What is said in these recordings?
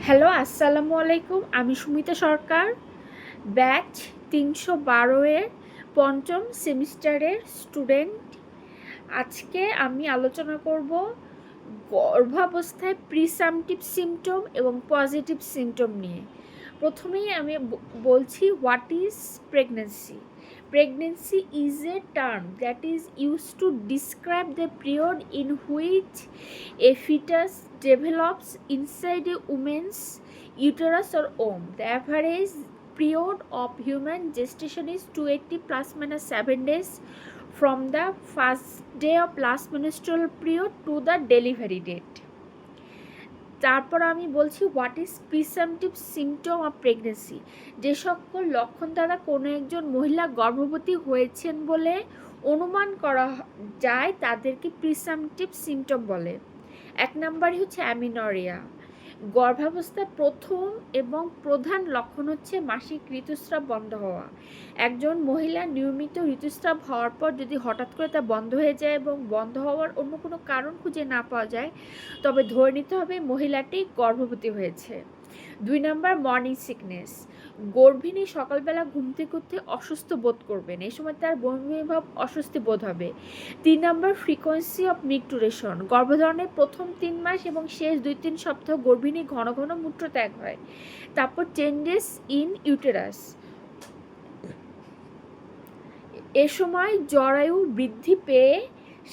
Hello, আসসালামু আলাইকুম। আমি সুমিতা সরকার, ব্যাচ ৩১২ এর পঞ্চম সেমিস্টারের স্টুডেন্ট। আজকে আমি আলোচনা করব গর্ভাবস্থায় প্রিসাম্পটিভ সিমটম এবং পজিটিভ সিমটম নিয়ে। প্রথমেই আমি বলছি what is pregnancy. Pregnancy is a term that is used to describe the period in which a fetus develops inside a woman's uterus or womb. The average period of human gestation is 280 plus minus 7 days from the first day of last menstrual period to the delivery date. তারপর আমি বলছি what is presumptive symptom of pregnancy. যে সকল লক্ষণ দ্বারা কোনো একজন মহিলা গর্ভবতী হয়েছেন বলে অনুমান করা যায় তাদেরকে প্রিসাম্পটিভ সিমটম বলে। এক নম্বরই হচ্ছে অ্যামিনোরিয়া। গর্ভাবস্থার প্রথম এবং প্রধান লক্ষণ হচ্ছে মাসিক ঋতুস্রাব বন্ধ হওয়া। একজন মহিলা নিয়মিত ঋতুস্রাব হওয়ার পর যদি হঠাৎ করে তা বন্ধ হয়ে যায় এবং বন্ধ হওয়ার অন্য কোনো কারণ খুঁজে না পাওয়া যায়, তবে ধরে নিতে হবে মহিলাটি গর্ভবতী হয়েছে। 2 নাম্বার মর্নিং সিকনেস। গর্ভিণী সকালবেলা ঘুম থেকে উঠতে অসুস্থ বোধ করবেন, এই সময় তার বমিভাব অস্বস্তি বোধ হবে। 3 নাম্বার ফ্রিকোয়েন্সি অফ মিকটুরেশন। গর্ভধারণের প্রথম 3 মাস এবং শেষ 2-3 সপ্তাহ গর্ভিণী ঘন ঘন মূত্রত্যাগ হয়। তারপর চেঞ্জেস ইন ইউটেরাস। এ সময় জরায়ু বৃদ্ধি পেয়ে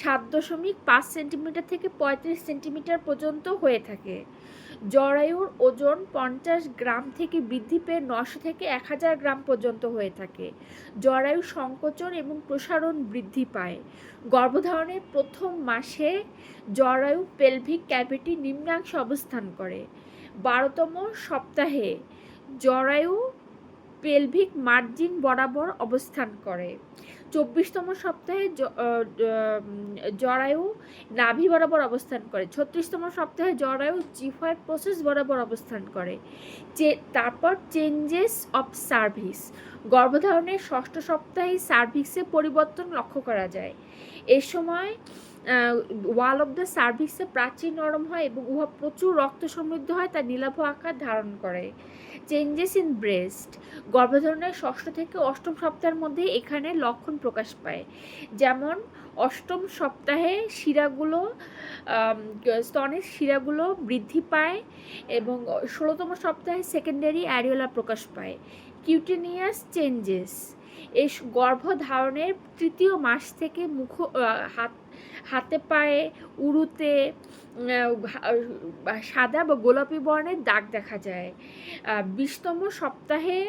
7.5 সেন্টিমিটার থেকে 35 সেন্টিমিটার পর্যন্ত হয়ে থাকে। জরায়ুর ওজন 50 গ্রাম থেকে বৃদ্ধি পেয়ে 900 থেকে 1000 গ্রাম পর্যন্ত হয়ে থাকে। জরায়ু সংকোচন এবং প্রসারণ বৃদ্ধি পায়। গর্ভধারণের প্রথম মাসে জরায়ু পেলভিক ক্যাভিটি নিম্নাংশে অবস্থান করে। 12তম সপ্তাহে জরায়ু পেলভিক মার্জিন বরাবর অবস্থান করে। 24তম সপ্তাহে জরায়ু নাভি বরাবর অবস্থান করে। 36তম সপ্তাহে জরায়ু জিহ্বার প্রসেস বরাবর অবস্থান করে। তারপর চেঞ্জেস অফ সার্ভিস। গর্ভধারণের 6ষ্ঠ সপ্তাহে সার্ভিক্সে পরিবর্তন লক্ষ্য করা যায়। এ সময় ওয়াল অফ দ্য সার্ভিক্সে প্রাচীর নরম হয় এবং উহা প্রচুর রক্ত সমৃদ্ধ হয়, তা নীলাভ আকার ধারণ করে। Changes in breast. গর্ভধারণের 6ষ্ঠ থেকে 8ম সপ্তাহের মধ্যে এখানে লক্ষণ প্রকাশ পায়, যেমন 8ম সপ্তাহে শিরাগুলো স্তনের শিরাগুলো বৃদ্ধি পায় এবং 16তম সপ্তাহে সেকেন্ডারি অ্যারিওলা প্রকাশ পায়। Cutaneous changes. এই গর্ভধারণের 3য় মাস থেকে হাতে পায়ে উরুতে সাদা বা গোলাপি বর্ণের দাগ দেখা যায়। 20তম সপ্তাহে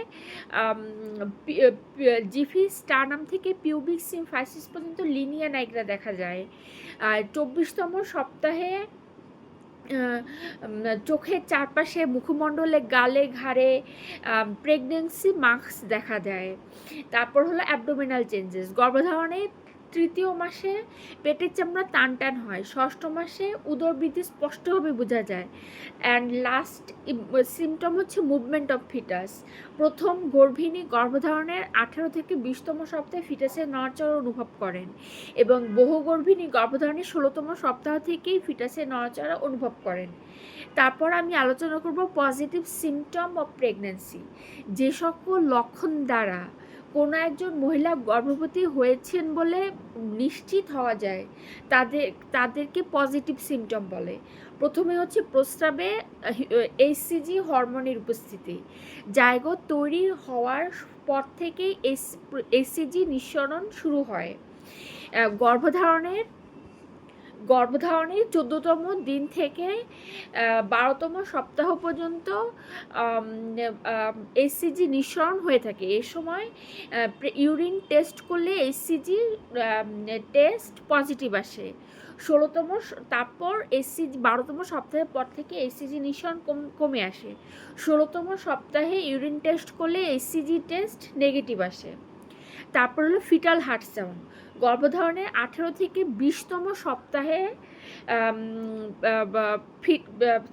জিফি স্টার্নাম থেকে পিউবিক সিমফাইসিস পর্যন্ত লিনিয়া নাইগ্রা দেখা যায়। 24তম সপ্তাহে চোখের চারপাশে, মুখমণ্ডলে, গালে, ঘাড়ে প্রেগনেন্সি মার্কস দেখা যায়। তারপর হলো অ্যাবডোমিনাল চেঞ্জেস। গর্ভধারণের 3য় মাসে পেটের চামড়া টান টান হয়। 6ষ্ঠ মাসে উদর বৃদ্ধি স্পষ্টভাবে বোঝা যায়। অ্যান্ড লাস্ট সিমটম হচ্ছে মুভমেন্ট অফ ফিটাস। প্রথম গর্ভিণী গর্ভধারণের 18 থেকে 20তম সপ্তাহে ফিটাসের নড়াচড়া অনুভব করেন এবং বহু গর্ভিণী গর্ভধারণের 16তম সপ্তাহ থেকেই ফিটাসের নড়াচড়া অনুভব করেন। তারপর আমি আলোচনা করব পজিটিভ সিমটম অফ প্রেগনেন্সি। যে সকল লক্ষণ দ্বারা কোনো একজন মহিলা গর্ভবতী হয়েছেন বলে নিশ্চিত হওয়া যায় তাদেরকে পজিটিভ সিমটম বলে। প্রথমে হচ্ছে প্রস্রাবে এইচসিজি হরমোনের উপস্থিতি। জায়গোট তৈরি হওয়ার পর থেকেই এইচসিজি নিঃসরণ শুরু হয়। গর্ভধারণের 14তম দিন থেকে 12তম সপ্তাহ পর্যন্ত এইচসিজি নিঃসরণ হয়ে থাকে। এ সময় ইউরিন টেস্ট করলে এইচসিজি টেস্ট পজিটিভ আসে। তারপর 12তম সপ্তাহের পর থেকে এইচসিজি নিঃসরণ কমে আসে। 16তম সপ্তাহে ইউরিন টেস্ট করলে এইচসিজি টেস্ট নেগেটিভ আসে। তারপর হলো ফিটাল হার্ট সাউন্ড। গর্ভধারণের 18 থেকে 20তম সপ্তাহে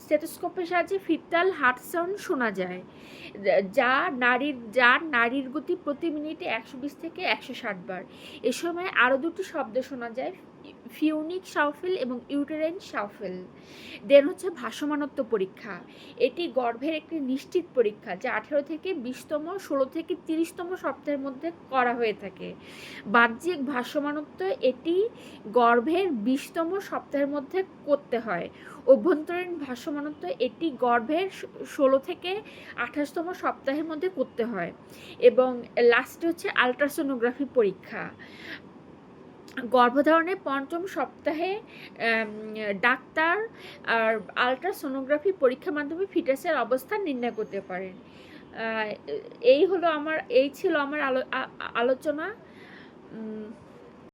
স্টেথোস্কোপের সাহায্যে ফিটাল হার্ট সাউন্ড শোনা যায়, যার নাড়ির গতি প্রতি মিনিটে 120 থেকে 160 বার। এ সময় আরও দুটি শব্দ শোনা যায়, ফিউনিক শাওফেল এবং ইউটেরাইন শাওফেল। দেন হচ্ছে ভাসমানত্ব পরীক্ষা। এটি গর্ভের একটি নিশ্চিত পরীক্ষা যা 18 থেকে 20তম, 16 থেকে 30তম সপ্তাহের মধ্যে করা হয়ে থাকে। বাহ্যিক ভাসমানত্ব এটি গর্ভের 20তম সপ্তাহের মধ্যে করতে হয়। অভ্যন্তরীণ ভাসমানত্ব এটি গর্ভের 16 থেকে 28তম সপ্তাহের মধ্যে করতে হয়। এবং লাস্টে হচ্ছে আলট্রাসোনোগ্রাফি পরীক্ষা। গর্ভধারণের 5ম সপ্তাহে ডাক্তার আর আলট্রাসোনোগ্রাফি পরীক্ষার মাধ্যমে ফিটাসের অবস্থান নির্ণয় করতে পারেন। এই ছিল আমার আলোচনা।